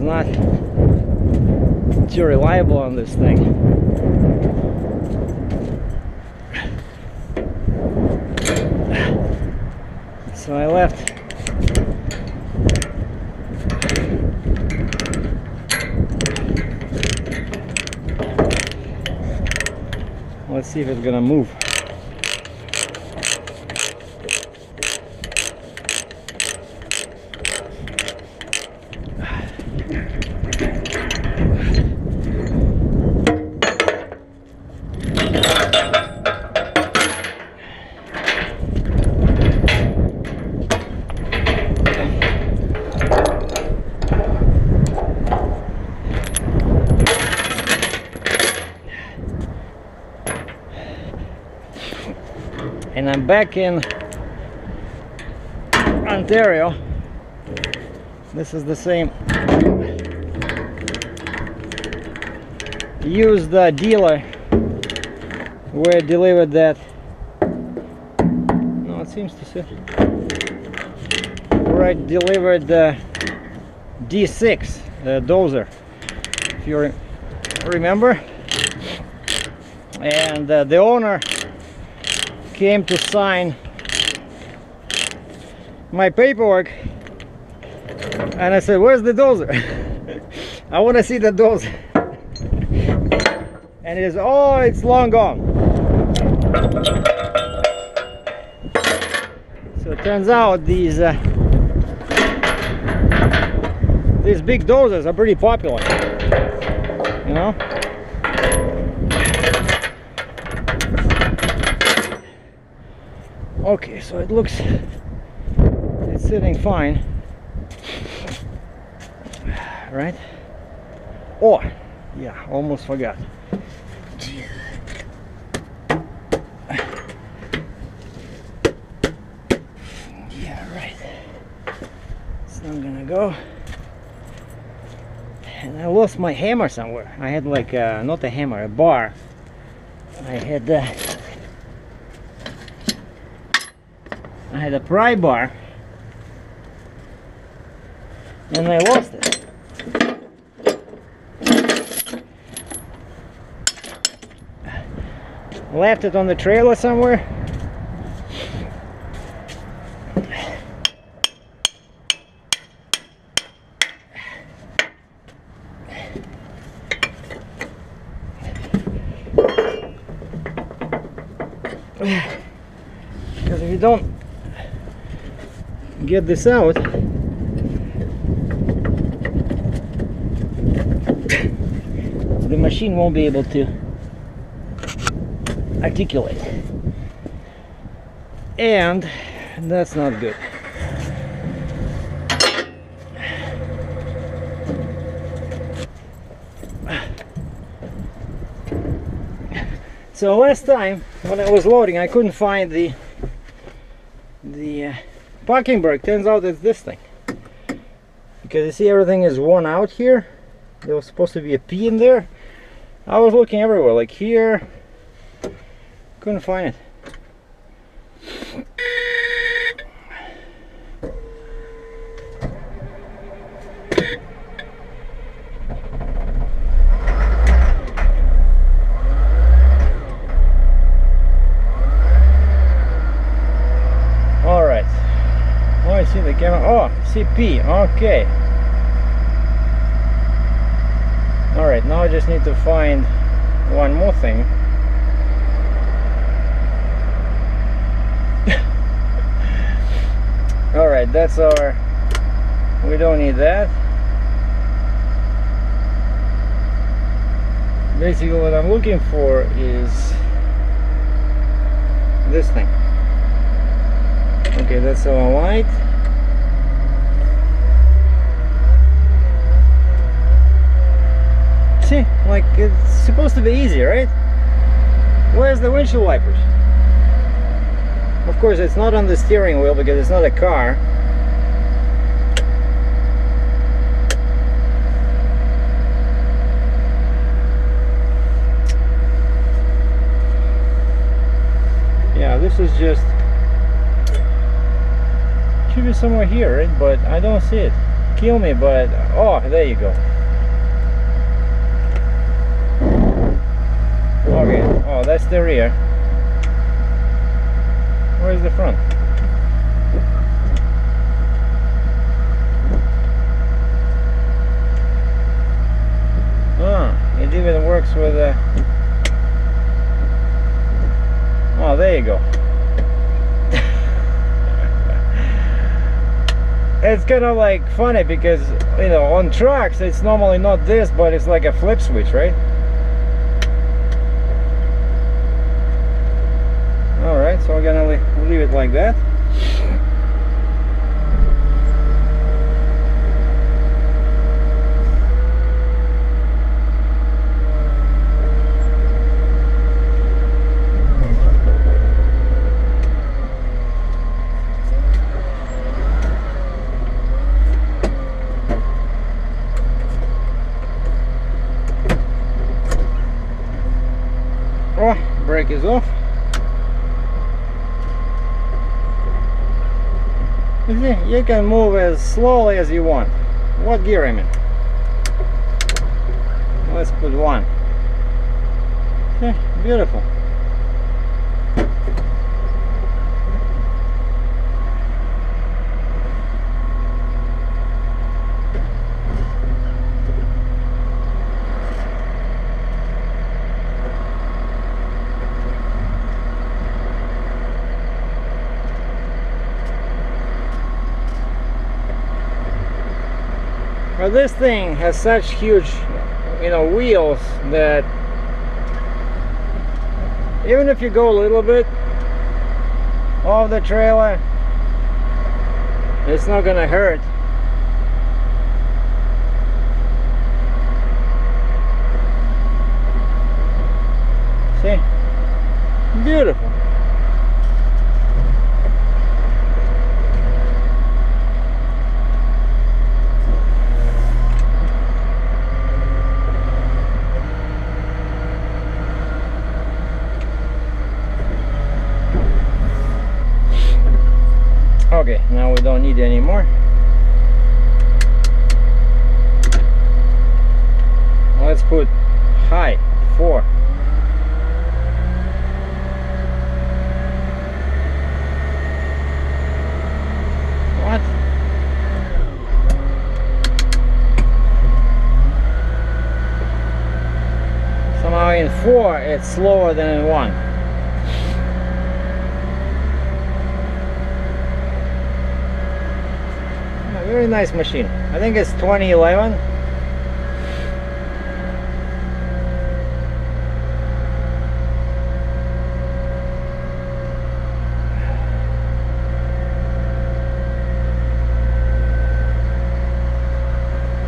not too reliable on this thing. So I left let's see if it's gonna move. And I'm back in Ontario. This is the same used dealer where I delivered that. No, it seems to say where I delivered the D6, the dozer, if you remember. And the owner came to sign my paperwork, and I said, where's the dozer? I want to see the dozer. And he says, oh, it's long gone. So it turns out these big dozers are pretty popular, you know. Okay, so it looks it's sitting fine, right? Oh, yeah, almost forgot. Yeah, right. It's not gonna go. And I lost my hammer somewhere. I had like not a hammer, a bar. I had a pry bar and I lost it. Left it on the trailer somewhere. Because if you don't get this out, the machine won't be able to articulate, and that's not good. So last time when I was loading, I couldn't find the parking brake. Turns out it's this thing, because you see everything is worn out here. There was supposed to be a P in there. I was looking everywhere, like here, couldn't find it. See the camera. Oh, CP. Okay. All right. Now I just need to find one more thing. All right. That's our. We don't need that. Basically, what I'm looking for is this thing. Okay, that's our light. See, like it's supposed to be easy, right? Where's the windshield wipers? Of course, it's not on the steering wheel because it's not a car. Yeah, this is just should be somewhere here, right? But I don't see it. kill me, but oh, there you go. Okay, oh, that's the rear. Where's the front? Ah, it even works with a... Oh, there you go. It's kind of like funny because, you know, on trucks it's normally not this, but it's like a flip switch, right? Alright, so we're gonna leave it like that. Oh, brake is off. You see, you can move as slowly as you want. What gear I'm in? Let's put 1. Okay, beautiful. But this thing has such huge, you know, wheels that even if you go a little bit off the trailer, it's not gonna hurt. See? Beautiful. Okay, now we don't need any more. Let's put high 4. What? Somehow in 4 it's slower than in 1. Very nice machine. I think it's 2011.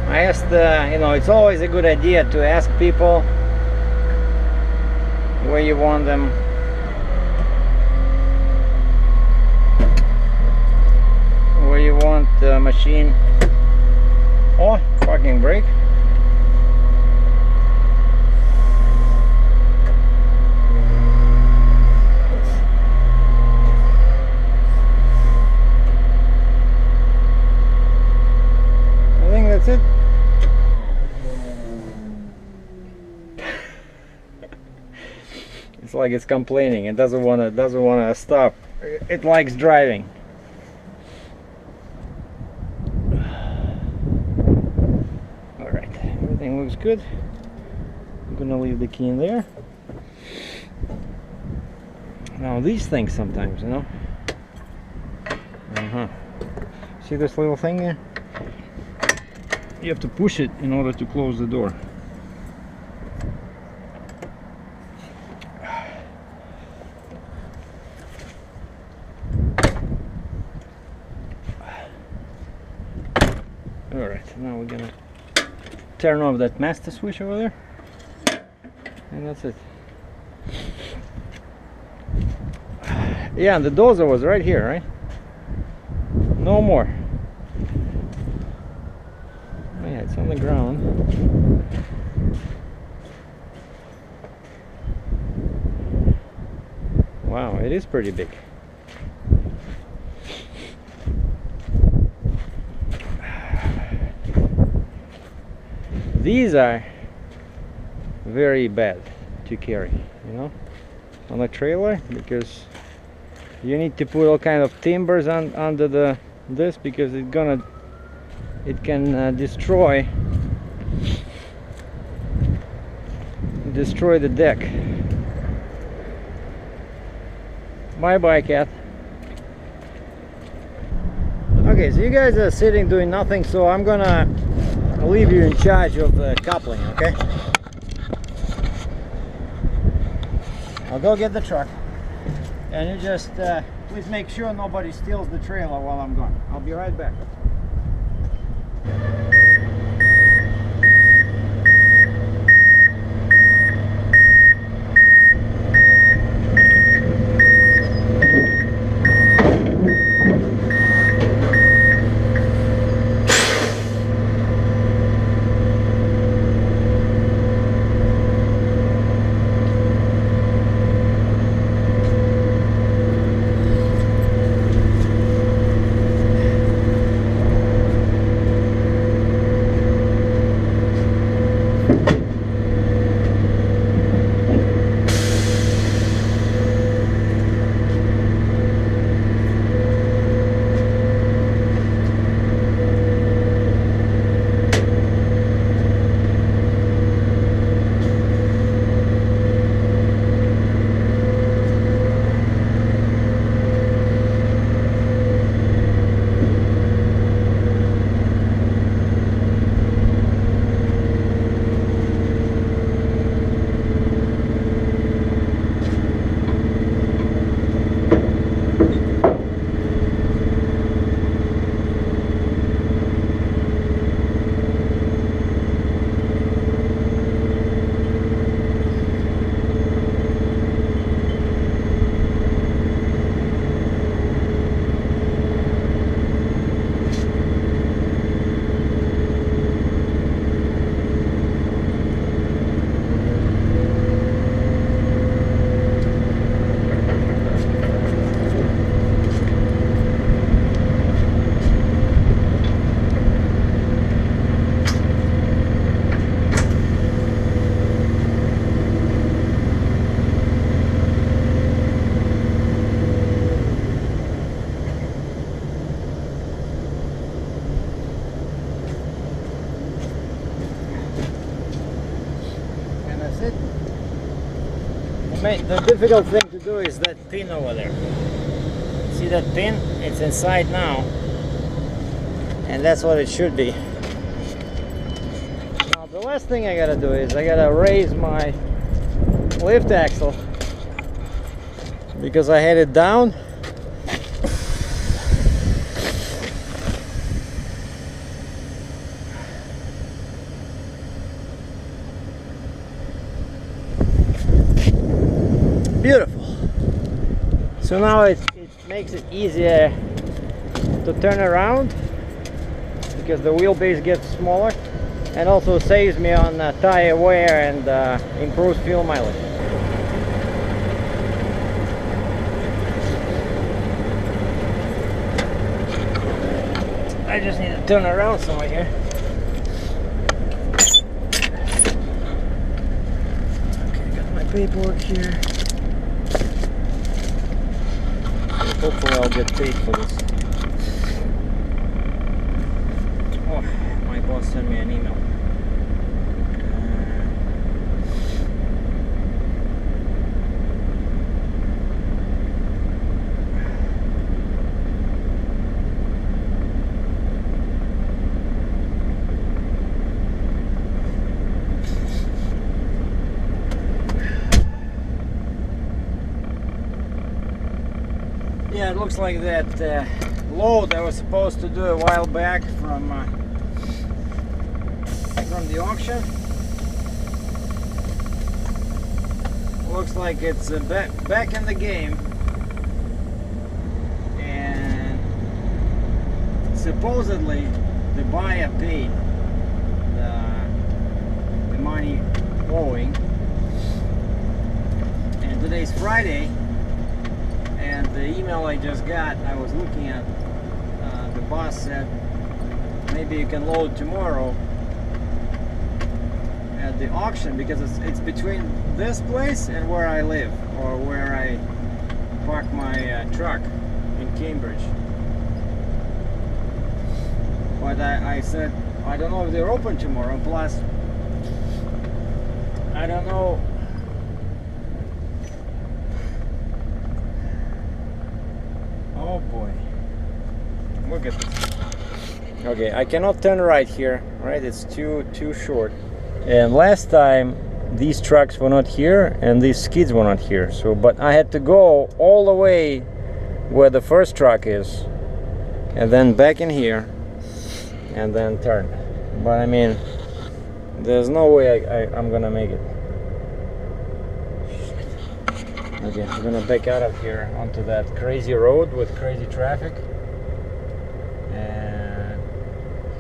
I asked, you know, it's always a good idea to ask people where you want them. Where you want the machine. Oh, parking brake. I think that's it. It's like it's complaining. It doesn't wanna stop. It likes driving. Everything looks good. I'm gonna leave the key in there. Now these things sometimes, you know. See this little thing there? You have to push it in order to close the door. Alright, now we're gonna turn off that master switch over there, and that's it. Yeah, and the dozer was right here, right? No more. Oh yeah, it's on the ground. Wow, it is pretty big. these are very bad to carry, you know, on a trailer, because you need to put all kind of timbers under this, because it can destroy the deck. Bye bye, cat. Okay, so you guys are sitting doing nothing, so I'm gonna leave you in charge of the coupling, okay? I'll go get the truck, and you just please make sure nobody steals the trailer while I'm gone. I'll be right back. The difficult thing to do is that pin over there. See that pin? It's inside now, and that's what it should be. Now the last thing I gotta do is I gotta raise my lift axle, because I had it down. Beautiful. So now it makes it easier to turn around, because the wheelbase gets smaller, and also saves me on tire wear and improves fuel mileage. I just need to turn around somewhere here. Okay, got my paperwork here. Hopefully I'll get paid for this. Oh, my boss sent me an email. Yeah, it looks like that load I was supposed to do a while back from the auction. Looks like it's back in the game, and supposedly the buyer paid the money owing, and today's Friday. And the email I just got, I was looking at, the boss said maybe you can load tomorrow, the auction because it's between this place and where I live, or where I park my truck in Cambridge. But I said, I don't know if they're open tomorrow, plus I don't know. Oh boy, look at this. Okay, I cannot turn right here, right? It's too short. And last time these trucks were not here and these skids were not here, so but I had to go all the way where the first truck is and then back in here and then turn. But I mean, there's no way I'm gonna make it. Okay, I'm gonna back out of here onto that crazy road with crazy traffic, and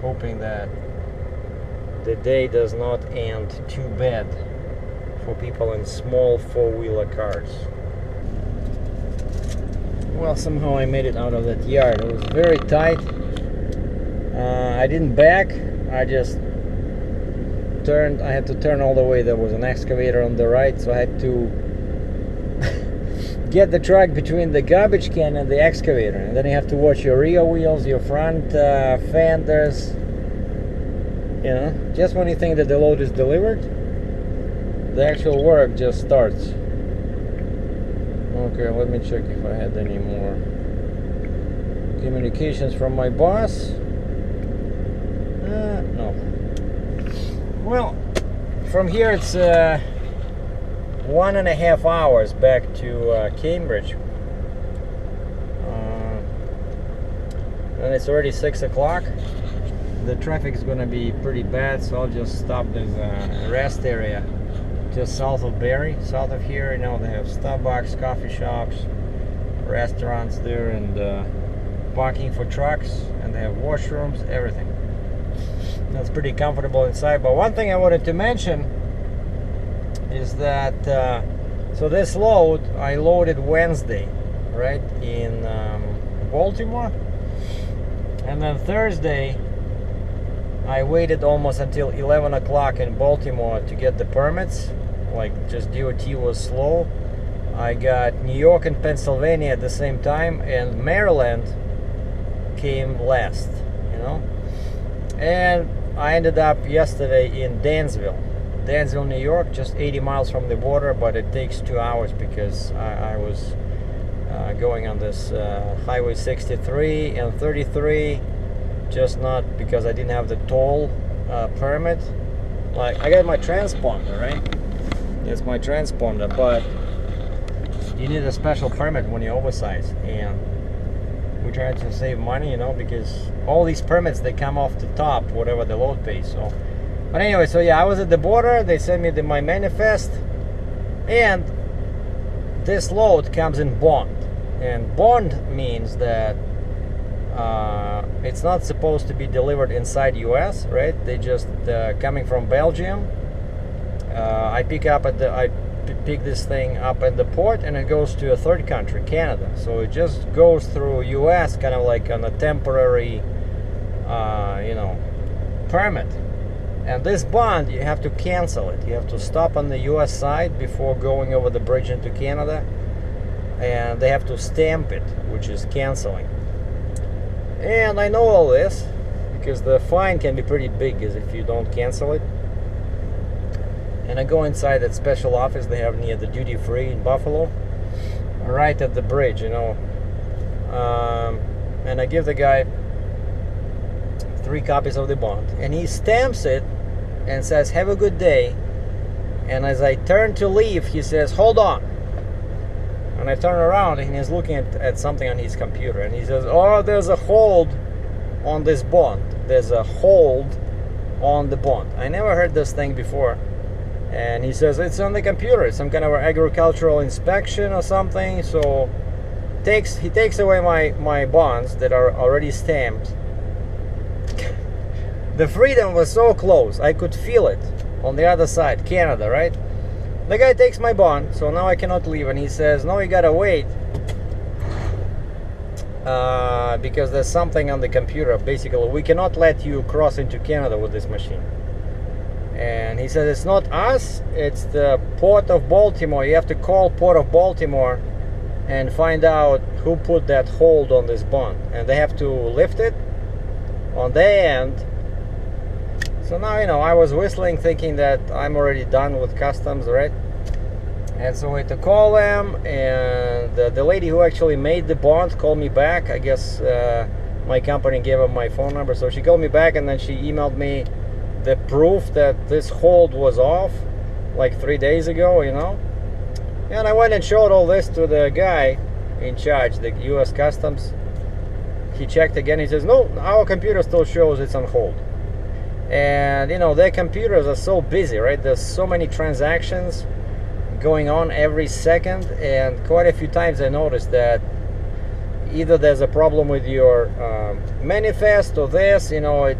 hoping that the day does not end too bad for people in small four-wheeler cars. Well, somehow I made it out of that yard. It was very tight. I didn't back, I just turned. I had to turn all the way. There was an excavator on the right, so I had to get the truck between the garbage can and the excavator, and then you have to watch your rear wheels, your front fenders, you know. Just when you think that the load is delivered, the actual work just starts. Okay, let me check if I had any more communications from my boss. No. Well, from here it's 1.5 hours back to Cambridge, and it's already 6 o'clock. The traffic is going to be pretty bad, so I'll just stop. There's a rest area just south of Barrie. South of here, you know, they have Starbucks, coffee shops, restaurants there, and parking for trucks, and they have washrooms, everything. That's pretty comfortable inside. But one thing I wanted to mention is that so this load I loaded Wednesday, right, in Baltimore, and then Thursday I waited almost until 11 o'clock in Baltimore to get the permits. Like, just DOT was slow. I got New York and Pennsylvania at the same time, and Maryland came last, you know. And I ended up yesterday in Dansville, New York, just 80 miles from the border, but it takes 2 hours because I was going on this Highway 63 and 33, just not because I didn't have the toll permit. Like, I got my transponder, right? It's my transponder, but you need a special permit when you're oversized, and we try to save money, you know, because all these permits, they come off the top, whatever the load pays. So, but anyway, so yeah, I was at the border. They sent me my manifest, and this load comes in bond, and bond means that it's not supposed to be delivered inside US, right? They just coming from Belgium. I pick this thing up at the port, and it goes to a third country, Canada. So it just goes through US, kind of like on a temporary, you know, permit. And this bond, you have to cancel it. You have to stop on the US side before going over the bridge into Canada, and they have to stamp it, which is canceling. And I know all this because the fine can be pretty big as if you don't cancel it. And I go inside that special office they have near the duty free in Buffalo, right at the bridge, you know. And I give the guy 3 copies of the bond, and he stamps it and says, "Have a good day." And as I turn to leave, he says, "Hold on." And I turn around, and he's looking at something on his computer, and he says, "Oh, there's a hold on this bond. There's a hold on the bond." I never heard this thing before. And he says, "It's on the computer, some kind of agricultural inspection or something." So he takes away my bonds that are already stamped. The freedom was so close, I could feel it on the other side, Canada, right? The guy takes my bond, so now I cannot leave, and he says, "No, you gotta wait because there's something on the computer. Basically, we cannot let you cross into Canada with this machine." And he said it's not us, it's the Port of Baltimore. You have to call Port of Baltimore and find out who put that hold on this bond, and they have to lift it on their end. So now, you know, I was whistling thinking that I'm already done with customs, right? And so I had to call them, and the lady who actually made the bond called me back. I guess my company gave her my phone number, so she called me back, and then she emailed me the proof that this hold was off like 3 days ago, you know. And I went and showed all this to the guy in charge, the US Customs. He checked again, he says, no, our computer still shows it's on hold. And you know, their computers are so busy, right? There's so many transactions going on every second, and quite a few times I noticed that either there's a problem with your manifest or this, you know,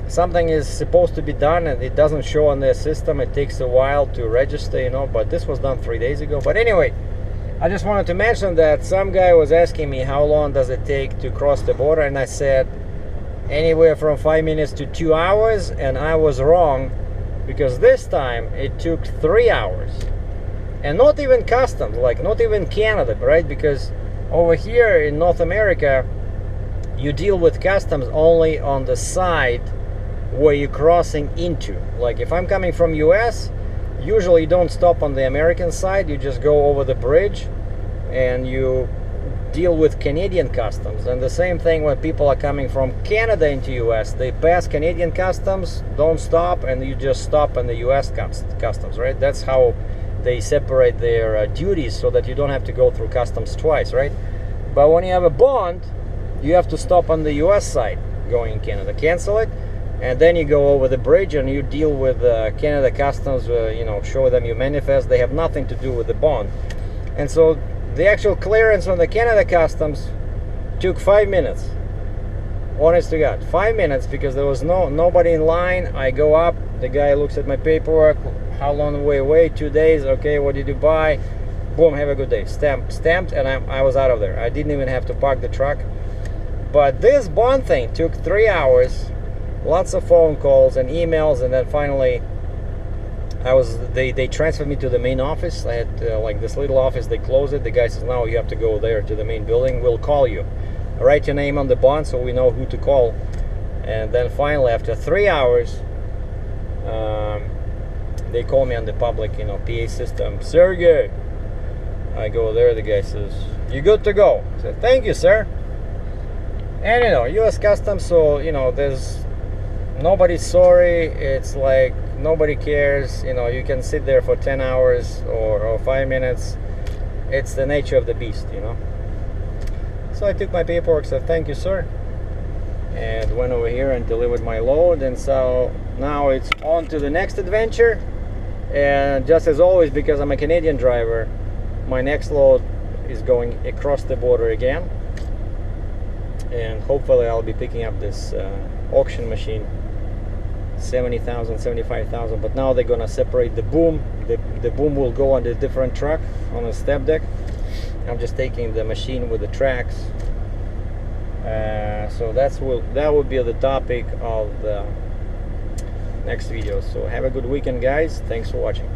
something is supposed to be done and it doesn't show on their system. It takes a while to register, you know, but this was done 3 days ago. But anyway, I just wanted to mention that some guy was asking me how long does it take to cross the border, and I said anywhere from 5 minutes to 2 hours, and I was wrong, because this time it took 3 hours. And not even customs, like not even Canada, right? Because over here in North America you deal with customs only on the side where you're crossing into. Like if I'm coming from US, usually you don't stop on the American side, you just go over the bridge and you deal with Canadian customs. And the same thing when people are coming from Canada into US, they pass Canadian customs, don't stop, and you just stop in the US customs, right? That's how they separate their duties, so that you don't have to go through customs twice, right? But when you have a bond, you have to stop on the US side going in Canada, cancel it, and then you go over the bridge and you deal with Canada Customs, you know, show them your manifest. They have nothing to do with the bond. And so the actual clearance on the Canada Customs took 5 minutes. Honest to God, 5 minutes, because there was nobody in line. I go up, the guy looks at my paperwork. How long we wait? 2 days. Okay, what did you buy? Boom, have a good day. Stamped, and I was out of there. I didn't even have to park the truck. But this bond thing took 3 hours. Lots of phone calls and emails, and then finally they transferred me to the main office. I had like this little office, they closed it. The guy says, no, you have to go there to the main building, we'll call you. Write your name on the bond so we know who to call. And then finally, after 3 hours, they call me on the public, you know, PA system, SERGEI. I go there, the guy says, you're good to go. I said, thank you, sir. And you know, US Customs, so you know, there's nobody's sorry. It's like nobody cares, you know. You can sit there for 10 hours or 5 minutes. It's the nature of the beast, you know. So I took my paperwork, said thank you, sir, and went over here and delivered my load. And so now it's on to the next adventure. And just as always, because I'm a Canadian driver, my next load is going across the border again, and hopefully I'll be picking up this auction machine, 70,000, 75,000. But now they're gonna separate the boom. The boom will go on a different truck on a step deck. I'm just taking the machine with the tracks. So that will be the topic of the next video. So have a good weekend, guys. Thanks for watching.